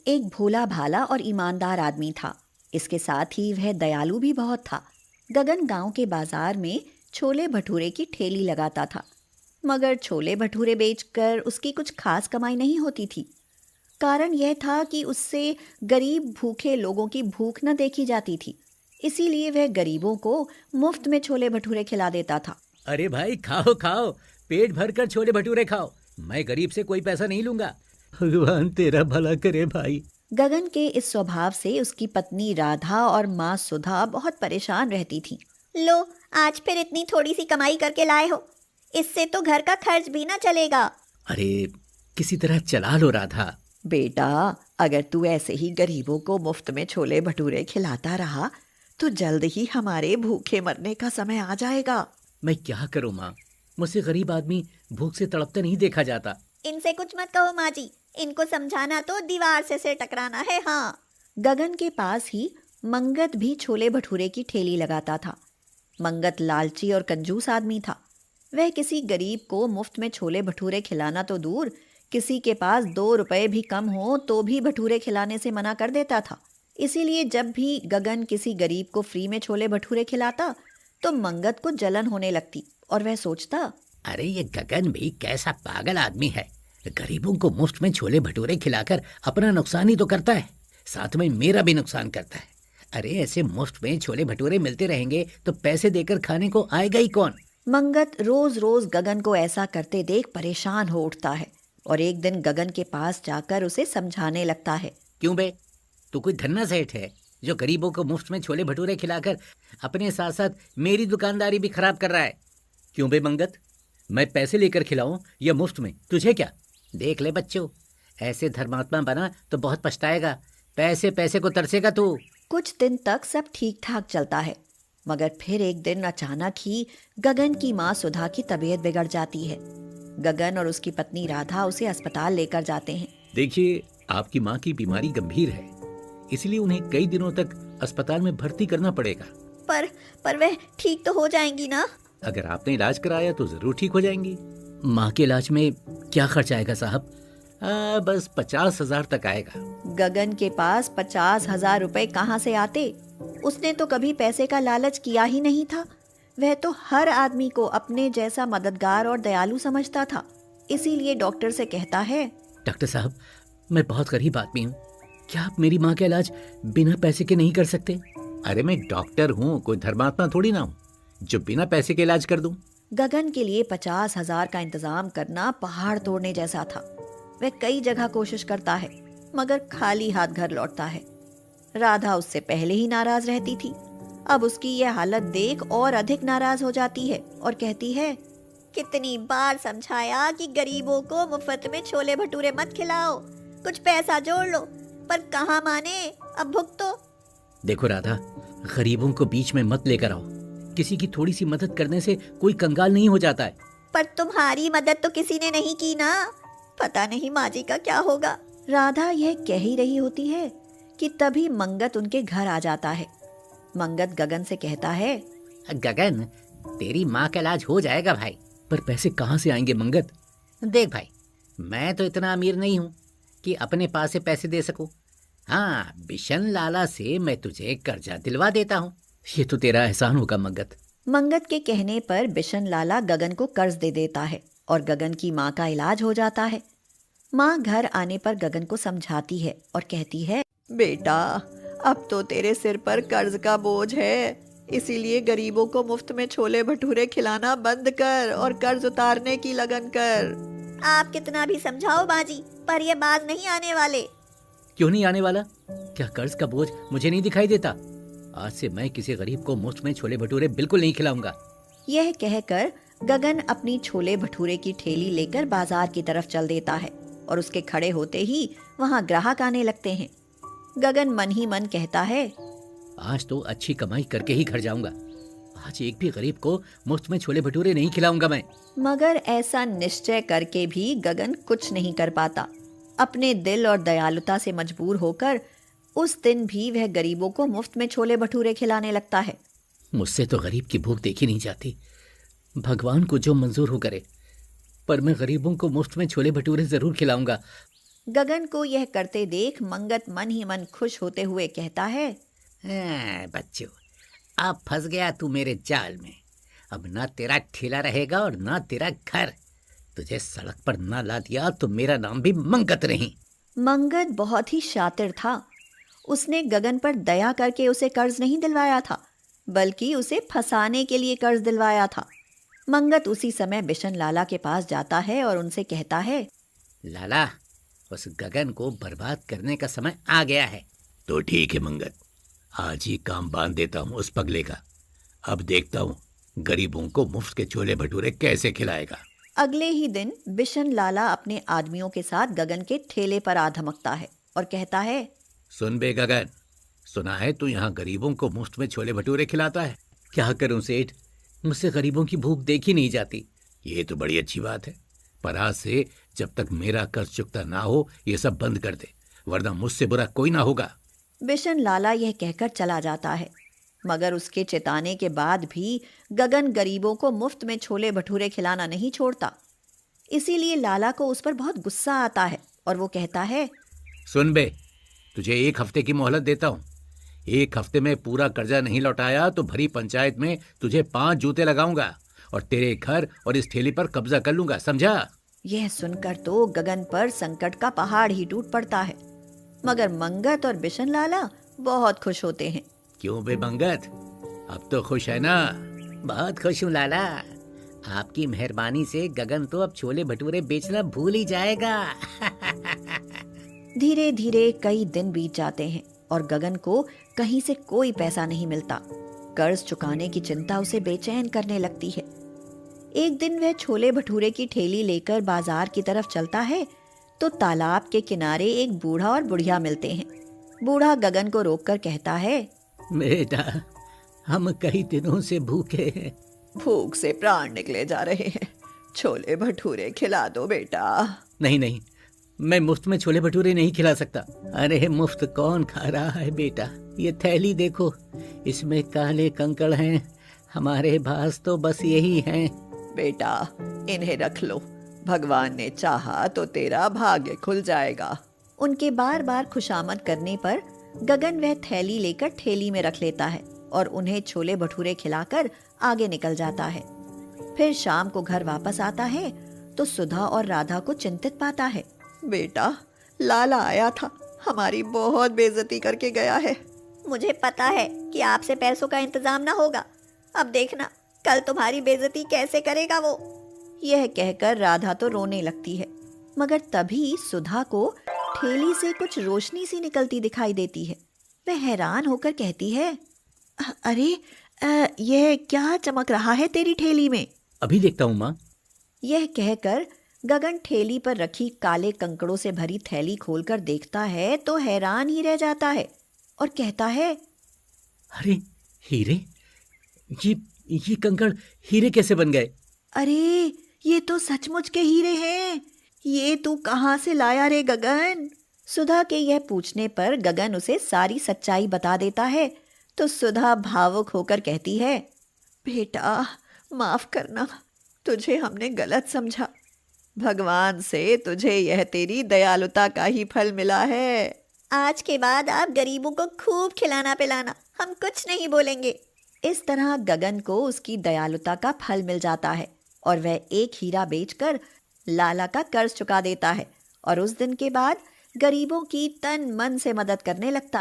एक भोला भाला और ईमानदार आदमी था। इसके साथ ही वह दयालु भी बहुत था। गगन गांव के बाजार में छोले भटूरे की ठेली लगाता था, मगर छोले भटूरे बेचकर उसकी कुछ खास कमाई नहीं होती थी। कारण यह था कि उससे गरीब भूखे लोगों की भूख न देखी जाती थी। इसीलिए वह गरीबों को मुफ्त में छोले भटूरे खिला देता था। अरे भाई, खाओ खाओ, पेट भर कर छोले भटूरे खाओ। मैं गरीब से कोई पैसा नहीं लूंगा। भगवान तेरा भला करे भाई। गगन के इस स्वभाव से उसकी पत्नी राधा और माँ सुधा बहुत परेशान रहती थीं। लो, आज फिर इतनी थोड़ी सी कमाई करके लाए हो, इससे तो घर का खर्च भी ना चलेगा। अरे किसी तरह चला लो राधा। बेटा, अगर तू ऐसे ही गरीबों को मुफ्त में छोले भटूरे खिलाता रहा तो जल्द ही हमारे भूखे मरने का समय आ जाएगा। मैं क्या करूं माँ, मुझसे गरीब आदमी भूख से तड़पता नहीं देखा जाता। इनसे कुछ मत कहो माँ जी, इनको समझाना तो दीवार से सिर टकराना है। हाँ। गगन के पास ही मंगत भी छोले भटूरे की ठेली लगाता था। मंगत लालची और कंजूस आदमी था। वह किसी गरीब को मुफ्त में छोले भटूरे खिलाना तो दूर, किसी के पास 2 रुपए भी कम हो तो भी भटूरे खिलाने से मना कर देता था। इसीलिए जब भी गगन किसी गरीब को फ्री में छोले भटूरे खिलाता तो मंगत को जलन होने लगती और वह सोचता, अरे ये गगन भी कैसा पागल आदमी है। गरीबों को मुफ्त में छोले भटूरे खिलाकर अपना नुकसान ही तो करता है, साथ में मेरा भी नुकसान करता है। अरे ऐसे मुफ्त में छोले भटूरे मिलते रहेंगे तो पैसे देकर खाने को आएगा ही कौन। मंगत रोज रोज गगन को ऐसा करते देख परेशान हो उठता है और एक दिन गगन के पास जाकर उसे समझाने लगता है। क्यों बे, तू कोई धन्ना सेठ है जो गरीबों को मुफ्त में छोले भटूरे खिलाकर अपने साथ साथ मेरी दुकानदारी भी खराब कर रहा है। क्यों बे मंगत, मैं पैसे लेकर खिलाऊं या मुफ्त में, तुझे क्या? देख ले बच्चों, ऐसे धर्मात्मा बना तो बहुत पछताएगा। पैसे पैसे को तरसेगा तू। कुछ दिन तक सब ठीक ठाक चलता है, मगर फिर एक दिन अचानक ही गगन की माँ सुधा की तबीयत बिगड़ जाती है। गगन और उसकी पत्नी राधा उसे अस्पताल लेकर जाते हैं। देखिए, आपकी माँ की बीमारी गंभीर है, इसलिए उन्हें कई दिनों तक अस्पताल में भर्ती करना पड़ेगा। पर वह ठीक तो हो जाएंगी ना? अगर आपने इलाज कराया तो जरूर ठीक हो जाएंगी। माँ के इलाज में क्या खर्च आएगा साहब? बस 50,000 तक आएगा। गगन के पास 50,000 रुपए कहाँ से आते? उसने तो कभी पैसे का लालच किया ही नहीं था। वह तो हर आदमी को अपने जैसा मददगार और दयालु समझता था। इसीलिए डॉक्टर से कहता है, डॉक्टर साहब, मैं बहुत गरीब आदमी हूँ, क्या आप मेरी माँ का इलाज बिना पैसे के नहीं कर सकते? अरे मैं डॉक्टर हूँ, कोई धर्मात्मा थोड़ी ना हूँ जो बिना पैसे के इलाज कर दूं। गगन के लिए 50,000 का इंतजाम करना पहाड़ तोड़ने जैसा था। वह कई जगह कोशिश करता है, मगर खाली हाथ घर लौटता है। राधा उससे पहले ही नाराज रहती थी। अब उसकी यह हालत देख और अधिक नाराज हो जाती है और कहती है, कितनी बार समझाया कि गरीबों को मुफ्त में छोले भटूरे मत खिलाओ, कुछ पैसा जोड़ लो, पर कहाँ माने, अब भुगतो। देखो राधा, गरीबों को बीच में मत लेकर आओ। किसी की थोड़ी सी मदद करने से कोई कंगाल नहीं हो जाता है। पर तुम्हारी मदद तो किसी ने नहीं की ना, पता नहीं माँ जी का क्या होगा। राधा यह कह ही रही होती है कि तभी मंगत उनके घर आ जाता है। मंगत गगन से कहता है, गगन, तेरी माँ का इलाज हो जाएगा भाई, पर पैसे कहाँ से आएंगे मंगत? देख भाई, मैं तो इतना अमीर नहीं हूँ कि अपने पास से पैसे दे सकूं। हाँ, बिशन लाला से मैं तुझे कर्जा दिलवा देता हूँ। ये तो तेरा एहसान होगा मंगत। मंगत के कहने पर बिशन लाला गगन को कर्ज दे देता है और गगन की माँ का इलाज हो जाता है। माँ घर आने पर गगन को समझाती है और कहती है, बेटा, अब तो तेरे सिर पर कर्ज का बोझ है, इसीलिए गरीबों को मुफ्त में छोले भटूरे खिलाना बंद कर और कर्ज उतारने की लगन कर। आप कितना भी समझाओ बाजी, पर ये बाज नहीं आने वाले। क्यों नहीं आने वाला? क्या कर्ज का बोझ मुझे नहीं दिखाई देता? आज से मैं किसी गरीब को मुफ्त में छोले भटूरे बिल्कुल नहीं खिलाऊंगा। यह कहकर गगन अपनी छोले भटूरे की ठेली लेकर बाजार की तरफ चल देता है और उसके खड़े होते ही वहां ग्राहक आने लगते हैं। गगन मन ही मन कहता है, आज तो अच्छी कमाई करके ही घर जाऊंगा। आज एक भी गरीब को मुफ्त में छोले भटूरे नहीं खिलाऊंगा मैं। मगर ऐसा निश्चय करके भी गगन कुछ नहीं कर पाता। अपने दिल और दयालुता से मजबूर होकर उस दिन भी वह गरीबों को मुफ्त में छोले भटूरे खिलाने लगता है। मुझसे तो गरीब की भूख देखी नहीं जाती। भगवान को जो मंजूर हो करे, पर मैं गरीबों को मुफ्त में छोले भटूरे जरूर खिलाऊंगा। गगन को यह करते देख मंगत मन ही मन खुश होते हुए कहता है, बच्चों, अब फंस गया तू मेरे जाल में। अब ना तेरा ठेला रहेगा और ना तेरा घर। तुझे सड़क पर ना ला दिया तो मेरा नाम भी मंगत नहीं। मंगत बहुत ही शातिर था। उसने गगन पर दया करके उसे कर्ज नहीं दिलवाया था, बल्कि उसे फंसाने के लिए कर्ज दिलवाया था। मंगत उसी समय बिशन लाला के पास जाता है और उनसे कहता है, लाला, उस गगन को बर्बाद करने का समय आ गया है। तो ठीक है मंगत, आज ही काम बांध देता हूँ उस पगले का। अब देखता हूँ गरीबों को मुफ्त के छोले भटूरे कैसे खिलाएगा। अगले ही दिन बिशन लाला अपने आदमियों के साथ गगन के ठेले पर आ धमकता है और कहता है, सुन बे गगन, सुना है तू यहाँ गरीबों को मुफ्त में छोले भटूरे खिलाता है। क्या करूं सेठ, मुझसे गरीबों की भूख देखी नहीं जाती। ये तो बड़ी अच्छी बात है, पर आज से जब तक मेरा कर्ज चुकता ना हो ये सब बंद कर दे, वरना मुझसे बुरा कोई ना होगा। बिशन लाला यह कहकर चला जाता है, मगर उसके चेताने के बाद भी गगन गरीबों को मुफ्त में छोले भटूरे खिलाना नहीं छोड़ता। इसीलिए लाला को उस पर बहुत गुस्सा आता है और वो कहता है, सुन बे, तुझे 1 हफ्ते की मोहलत देता हूँ। 1 हफ्ते में पूरा कर्जा नहीं लौटाया तो भरी पंचायत में तुझे 5 जूते लगाऊंगा और तेरे घर और इस ठेली पर कब्जा कर लूंगा, समझा? यह सुनकर तो गगन पर संकट का पहाड़ ही टूट पड़ता है, मगर मंगत और बिशन लाला बहुत खुश होते हैं। क्यों बे मंगत, अब तो खुश है ना? बहुत खुश हूँ लाला, आपकी मेहरबानी से गगन तो अब छोले भटूरे बेचना भूल ही जाएगा। धीरे धीरे कई दिन बीत जाते हैं और गगन को कहीं से कोई पैसा नहीं मिलता। कर्ज चुकाने की चिंता उसे बेचैन करने लगती है। एक दिन वह छोले भटूरे की ठेली लेकर बाजार की तरफ चलता है तो तालाब के किनारे एक बूढ़ा और बुढ़िया मिलते हैं। बूढ़ा गगन को रोककर कहता है, बेटा, हम कई दिनों से भूखे हैं। भूख से प्राण निकले जा रहे हैं, छोले भटूरे खिला दो बेटा। नहीं नहीं, मैं मुफ्त में छोले भटूरे नहीं खिला सकता। अरे मुफ्त कौन खा रहा है बेटा, ये थैली देखो, इसमें काले कंकड़ हैं, हमारे पास तो बस यही हैं। बेटा, इन्हें रख लो, भगवान ने चाहा तो तेरा भाग्य खुल जाएगा। उनके बार बार खुशामद करने पर गगन वह थैली लेकर ठेली में रख लेता है और उन्हें छोले भटूरे खिलाकर आगे निकल जाता है। फिर शाम को घर वापस आता है तो सुधा और राधा को चिंतित पाता है। बेटा, लाला आया था, हमारी बहुत बेइज्जती करके गया है। मुझे पता है कि आपसे पैसों का इंतजाम ना होगा। अब देखना कल तुम्हारी बेइज्जती कैसे करेगा वो। यह कहकर राधा तो रोने लगती है, मगर तभी सुधा को ठेली से कुछ रोशनी सी निकलती दिखाई देती है। वह हैरान होकर कहती है, अरे यह क्या चमक रहा है तेरी ठेली में? अभी देखता हूँ माँ। यह कहकर गगन ठेली पर रखी काले कंकड़ों से भरी थैली खोलकर देखता है तो हैरान ही रह जाता है और कहता है, अरे हीरे, ये कंकड़ हीरे कैसे बन गए? अरे ये तो सचमुच के हीरे हैं। ये तू कहाँ से लाया रे गगन? सुधा के यह पूछने पर गगन उसे सारी सच्चाई बता देता है तो सुधा भावुक होकर कहती है, बेटा माफ करना, तुझे हमने गलत समझा। भगवान से तुझे यह तेरी दयालुता का ही फल मिला है। आज के बाद आप गरीबों को खूब खिलाना पिलाना, हम कुछ नहीं बोलेंगे। इस तरह गगन को उसकी दयालुता का फल मिल जाता है और वह एक हीरा बेचकर लाला का कर्ज चुका देता है और उस दिन के बाद गरीबों की तन मन से मदद करने लगता है।